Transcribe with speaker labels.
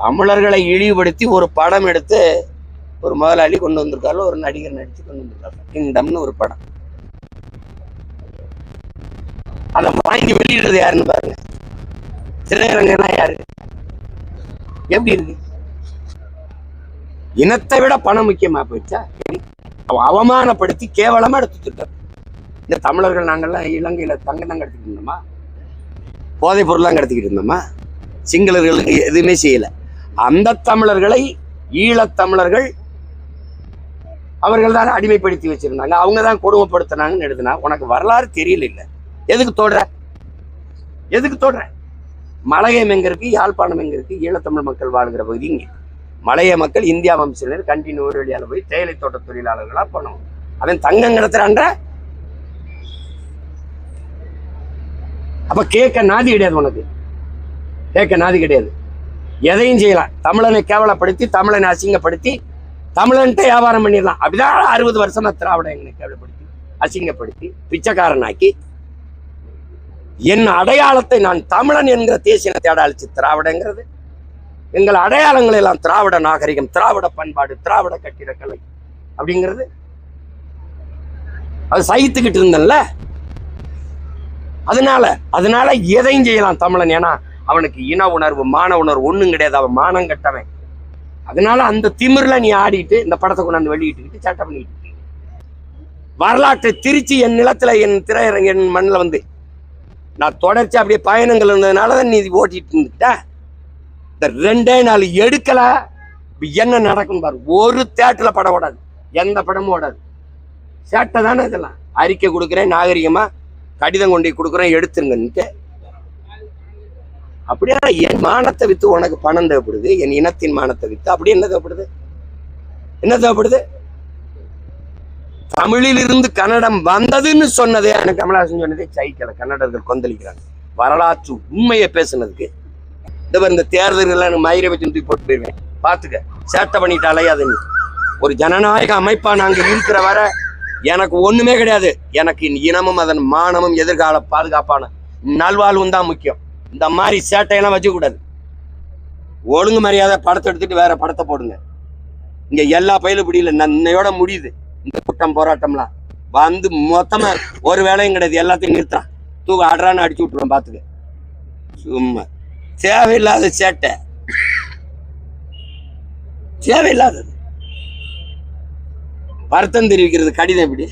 Speaker 1: தமிழர்களை இழிவுபடுத்தி ஒரு படம் எடுத்து ஒரு முதலாளி கொண்டு வந்திருக்காரு, ஒரு நடிகர் நடிச்சு கொண்டு வந்திருக்காரு. கிங்டம்னு ஒரு படம். அதை வாங்கி வெளியிடுறது யாருன்னு பாருங்க. திரையரங்கன்னா யாரு? எப்படி இருக்கு? இனத்தை விட பணம் முக்கியமா போயிடுச்சா? அவமானப்படுத்தி கேவலமா எடுத்துட்டார். இந்த தமிழர்கள் நாங்கள்லாம் இலங்கையில தங்கம் தான் கடத்திக்கிட்டு இருந்தோமா? போதைப் பொருள்லாம் கடத்திக்கிட்டு இருந்தோமா? சிங்களர்களுக்கு எதுவுமே செய்யல. அந்த தமிழர்களை ஈழத்தமிழர்கள் அவர்கள் தான் அடிமைப்படுத்தி வச்சிருந்தாங்க, அவங்க தான் கொடுமைப்படுத்தினாங்கன்னு எழுதுனா உனக்கு வரலாறு தெரியல. இல்ல எதுக்கு தோடுற? எதுக்கு தோடுற? மலையம் எங்க இருக்கு? யாழ்ப்பாணம் எங்க இருக்கு? ஈழத்தமிழ் மக்கள் வாழ்கிற பகுதி இங்க. மலைய மக்கள் இந்தியா வம்சினர் கண்டினியூ ஒரு வழியால போய் தேயிலை தோட்ட தொழிலாளர்களா பண்ணுவோம். அவன் தங்கம் கடத்துறான்ற. அப்ப கேட்க நாதி கிடையாது உனக்கு. கேட்க நாதி கிடையாது. எதையும் செய்யலாம். தமிழனை கேவலப்படுத்தி, தமிழனை அசிங்கப்படுத்தி, தமிழன்ட்ட வியாபாரம் பண்ணிடலாம். அப்படிதான் 60 வருஷமா திராவிட எங்களை கேவலப்படுத்தி, அசிங்கப்படுத்தி, பிச்சைக்காரனாக்கி, என் அடையாளத்தை நான் தமிழன் என்கிற தேசியத்தை அடையாளிச்சு திராவிடங்கிறது. எங்கள் அடையாளங்கள் எல்லாம் திராவிட நாகரிகம், திராவிட பண்பாடு, திராவிட கட்டிடக்கலை அப்படிங்கிறது. அது சகித்துக்கிட்டு இருந்தல்ல. அதனால எதையும் செய்யலாம் தமிழன். ஏன்னா அவனுக்கு இன உணர்வு, மான உணர்வு ஒண்ணும் கிடையாது. அவன் மானம் கட்டவன். அதனால அந்த திமிர்ல நீ ஆடிட்டு இந்த படத்தை கொண்டாந்து வெளியிட்டுக்கிட்டு சட்டை பண்ணிட்டு வரலாற்றை திருச்சி என் நிலத்துல, என் திரையரங்க, என் மண்ணில் வந்து நான் தொடர்ச்சி அப்படியே பயணங்கள் இருந்ததுனாலதான் நீ ஓட்டிட்டு இருந்துக்கிட்ட. இந்த 2 நாள் எடுக்கல என்ன நடக்கும் பாரு. ஒரு தேட்டர்ல படம் ஓடாது, எந்த படமும் ஓடாது. சேட்டை தானே இதெல்லாம். அறிக்கை கொடுக்குறேன், நாகரிகமா கடிதம் கொண்டு கொடுக்குறேன், எடுத்துருங்கன்ட்டு. அப்படியே என் மானத்தை வித்து உனக்கு பணம் தேவைப்படுது, என் இனத்தின் மானத்தை வித்து. அப்படி என்ன தேவைப்படுது? என்ன தேவைப்படுது? தமிழில் இருந்து கன்னடம் வந்ததுன்னு சொன்னதே எனக்கு கமலஹாசன் சொன்னதே சைக்கல. கன்னடர்கள் கொந்தளிக்கிறாங்க. வரலாற்று உண்மையை பேசுனதுக்கு இந்த தேர்தல்கள் எனக்கு மயிரை வச்சு தூக்கி போட்டு போயிருவேன். பாத்துக்க, சேட்டை பண்ணிட்டாலே. அது ஒரு ஜனநாயக அமைப்பா நாங்க இருக்கிற வர எனக்கு ஒண்ணுமே கிடையாது. எனக்கு இனமும் அதன் மானமும் எதிர்கால பாதுகாப்பான நல்வாழ்வும் தான் முக்கியம். இந்த மாதிரி சேட்டையெல்லாம் வச்சுக்க கூடாது. ஒழுங்கு மரியாதை படத்தை எடுத்துட்டு வேற படத்தை போடுங்க. இங்க எல்லா பயிலும் இப்படி இல்லை. நன்னையோட முடியுது இந்த கூட்டம் போராட்டம்லாம். வந்து மொத்தமா ஒரு வேலையும் கிடையாது. எல்லாத்தையும் நிறுத்தான், தூக்க ஆடுறான்னு அடிச்சு விட்டுருவோம். பாத்துக்க, சும்மா தேவையில்லாத சேட்டை, தேவையில்லாதது. வருத்தம் தெரிவிக்கிறது கடிதம் எப்படி?